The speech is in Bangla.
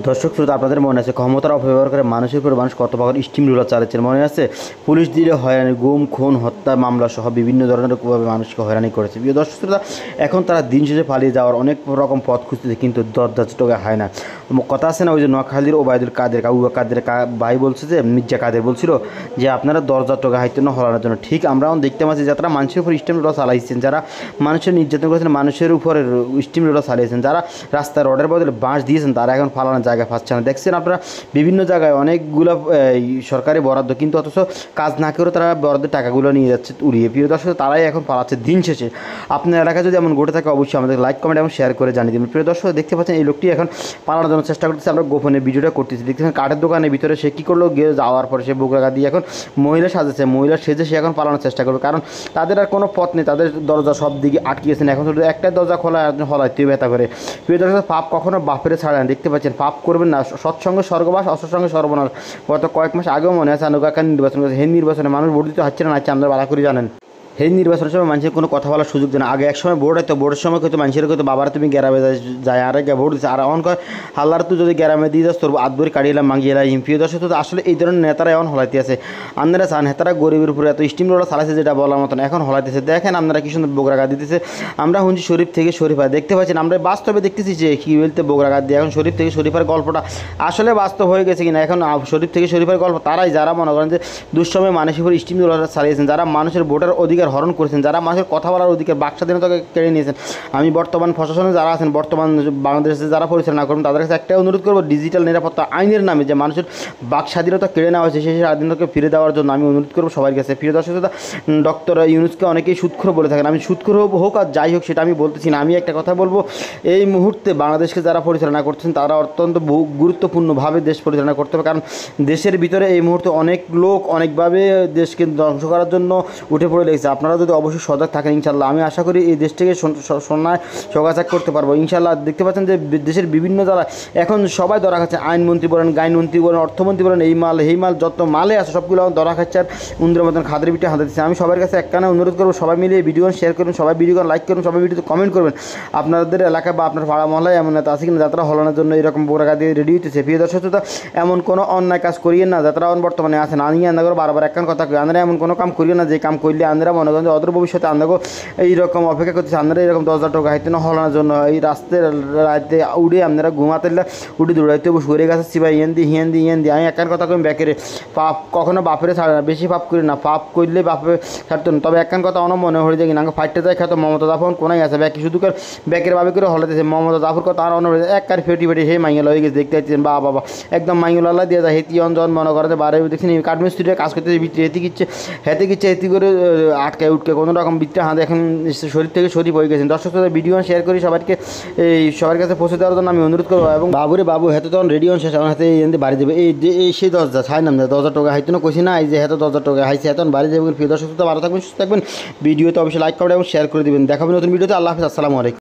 দর্শক শ্রোতা, আপনাদের মনে আছে ক্ষমতার অপব্যবহার করে মানুষের উপর মানুষ কত প্রকার স্টিম রোলার চালাচ্ছেন মনে আছে? পুলিশ দিলে হয়রানি, গুম, খুন, হত্যা মামলা সহ বিভিন্ন ধরনের মানুষকে হয়রানি করেছে। প্রিয় দর্শক শ্রোতা, এখন তারা দিন শেষে পালিয়ে যাওয়ার অনেক রকম পথ খুঁজতেছে, কিন্তু দরজা টোকা হয় না। কথা আছে না, ওই যে নোয়াখালীর ওবায়দুল কাদের কাদের ভাই বলছে যে মির্জা কাদের বলছিল যে আপনারা দরজা টোকা হাইতে না হলানোর জন্য। ঠিক আমরাও দেখতে পাচ্ছি যারা মানুষের উপর স্টিম রোলার চালাইছেন, যারা মানুষের নির্যাতন করেছেন, মানুষের উপরে স্টিম রোলার চালিয়েছেন, যারা রাস্তায় রডের বদলে বাঁশ দিয়েছেন, তারা এখন ফালানোর জায়গা পাচ্ছে না। দেখছেন আপনারা বিভিন্ন জায়গায় অনেকগুলো সরকারি বরাদ্দ, কিন্তু অথচ কাজ না করে তারা বরাদ্দের টাকাগুলো নিয়ে যাচ্ছে উড়িয়ে। প্রিয় দর্শক, তারাই এখন পালাচ্ছে দিন শেষে। আপনার এলাকায় যদি এমন ঘটে থাকে অবশ্যই আমাদের লাইক, কমেন্ট এবং শেয়ার করে জানিয়ে দেবেন। প্রিয় দর্শক, দেখতে পাচ্ছেন এই লোকটি এখন পালানোর জন্য চেষ্টা করতেছে। আমরা গোপনে ভিডিওটা করতেছি। দেখতেছেন কাঠের দোকানের ভিতরে সে কী করলো, গিয়ে যাওয়ার পরে সে বুকরাগা দিয়ে এখন মহিলা সাজেছে, মহিলা সেজে সে এখন পালানোর চেষ্টা করবে, কারণ তাদের আর কোনো পথ নেই। তাদের দরজা সব দিকে আটকিয়েছেন, এখন শুধু একটা দরজা খোলা, একজন হলাইতে ব্যথা করে। প্রিয় দর্শক, পাপ কখনো বাপেরে ছাড়ে না। দেখতে পাচ্ছেন, পাপ করবেন না, সৎসঙ্গে স্বর্গবাস, অসৎসঙ্গে সর্বনাশ। গত কয়েক মাস আগেও মনে আছে আনুকাকার নির্বাচন করেছে। সেই নির্বাচনে মানুষ ভোট দিতে হচ্ছে না, আপনারা ভালো করে জানেন। সেই নির্বাচনের সময় মানুষের কোনো কথা বলার সুযোগ দেয় না। আগে এক সময় ভোট হতো, ভোটের সময় হয়তো মানুষের হয়তো বাবার তুমি গ্রামে যায় আর ভোট দিচ্ছে, আর এমন কয় হাল্লার তুই যদি গ্রামে দিয়ে যাস তোর আদবরি কাটিয়ে মাগিয়ে এলাম। প্রিয় দর্শক, তো আসলে এই ধরনের নেতারা এখন হলাইতে আছে। আপনারা চান নেতারা গরিবের উপরে এত স্টিম রোলার চালাইছে যেটা বলার মতন, এখন হলাইতেছে। দেখেন আপনারা কি সুন্দর বোগরাঘাত দিতেছে। আমরা শুনছি শরীফ থেকে শরীফা, দেখতে পাচ্ছেন আমরা বাস্তবে দেখতেছি যে কী বলতে বোগরাঘাত দিয়ে এখন শরীফ থেকে শরীফার গল্পটা আসলে বাস্তব হয়ে গেছে কিনা। এখন শরীফ থেকে শরীফার গল্প তারাই যারা মনে করেন যে দুঃসময়ে মানুষের উপর স্টিম রোলার চালিয়েছেন, যারা মানুষের ভোটার অধিকার হরণ করেছেন, যারা মানুষের কথা বলার অধিকার, বাক স্বাধীনতাকে কেড়ে নিয়েছেন। আমি বর্তমান প্রশাসনে যারা আছেন, বর্তমান বাংলাদেশে যারা পরিচালনা করবেন, তাদের কাছে একটাই অনুরোধ করবো, ডিজিটাল নিরাপত্তা আইনের নামে যে মানুষের বাক স্বাধীনতা কেড়ে নেওয়া হয়েছে সেই স্বাধীনতাকে ফিরে দেওয়ার জন্য আমি অনুরোধ করবো সবার কাছে। প্রিয় দর্শক, ডক্টর ইউনূসকে অনেকেই সুদখোর বলে থাকেন। আমি সুদখোর হোক আর যাই হোক সেটা আমি বলতেছি না। আমি একটা কথা বলবো, এই মুহূর্তে বাংলাদেশকে যারা পরিচালনা করছেন তারা অত্যন্ত গুরুত্বপূর্ণভাবে দেশ পরিচালনা করতে হবে, কারণ দেশের ভিতরে এই মুহূর্তে অনেক লোক অনেকভাবে দেশকে ধ্বংস করার জন্য উঠে পড়ে লেগেছে। আপনারা যদি অবশ্যই সজাগ থাকেন, ইনশাল্লাহ আমি আশা করি এই দেশটাকে সোনায় যোগাযোগ করতে পারবো ইনশাল্লাহ। দেখতে পাচ্ছেন যে দেশের বিভিন্ন জায়গায় এখন সবাই ধরা খাচ্ছে। আইনমন্ত্রী বলেন, গাইনমন্ত্রী বলেন, অর্থমন্ত্রী বলেন, এই মাল এই মাল যত মালে আছে সবগুলো ধরা খাচ্ছে আর উন্দের মতন খাদের পিঠে হাতে দিচ্ছে। আমি সবার কাছে একখানে অনুরোধ করবো, সবাই মিলে এই ভিডিও শেয়ার করুন, সবাই ভিডিও লাইক করুন, সবাই ভিডিওতে কমেন্ট করবেন। আপনাদের এলাকা বা আপনার পাড়া মহল্লায় এমন নেতা আছে কিনা যাত্রা হলানোর জন্য এরকম বোরাকা দিয়ে রেডি হইতেছে। প্রিয় দর্শক, এমন কোনো অন্যায় কাজ করিয়েন না যাত্রা বর্তমানে আছেন। আমি আন্দা করে বারবার একখান কথা কই, আমরা এমন কোনো কাম করিও না যে কাম করলে আমরা মনে করেন যে অদূর ভবিষ্যতে আমরাও এইরকম অপেক্ষা করতেছি। আপনারা এরকম 10,000 টাকা হাইতে না হলানোর জন্য এই রাস্তায় রাতে উড়ে আপনারা ঘুমাতে উঠে দৌড়াইতে সরে গেছে সিবাই হিয়েন দি আমি একখান কথা কই, ব্যাকেরে পাপ কখনো বাপেরে ছাড়ে না। বেশি পাপ করি না, পাপ করলে বাপে ছাড়তো না। তবে একখান কথা আমার মনে হয়ে যায় কিনা ফাইটতে যায় খেতো মমতা জাফর কোনাই আছে ব্যাকি শুধু করে ব্যাকের ভাবে করে হলাইতেছে। মমতা জাফর কথা আর অন্য এক কার ফেটি সেই মাইঙ্গেল হয়ে গেছে। দেখতে পাচ্ছেন বাবা একদম মাইঙ্গেল্লা দিয়ে যায় হেতি অঞ্জন মনে করে বারে দেখছেন কাঠমিস্ত্রিটা কাজ করতে ভিতরে হেতে গিচ্ছে হেতি করে আটকায় উঠকে কোনো রকম ভিতরে হাতে এখন শরীর থেকে শরীর হয়ে গেছেন। দর্শক ভিডিও শেয়ার করি সবাইকে, এই সবার কাছে পৌঁছে দেওয়ার জন্য আমি অনুরোধ করবো। এবং বাবু হাতে তখন রেডিও শেষ, আমার হাতে বাড়ি দেবে এই সেই 10,000 ছাই নাম 10,000 টাকা হাইতে না কইছি না, এই যে হাতে 10,000 টাকা হাইছে এখন বাড়ি দেবেন। প্রিয় দর্শক, ভালো থাকবেন, সুস্থ থাকবেন। ভিডিওতে অবশ্যই লাইক করবেন এবং শেয়ার করে দেবেন। দেখাবেন নতুন ভিডিওতে। আল্লাহ হাফিজ, আসসালামু আলাইকুম।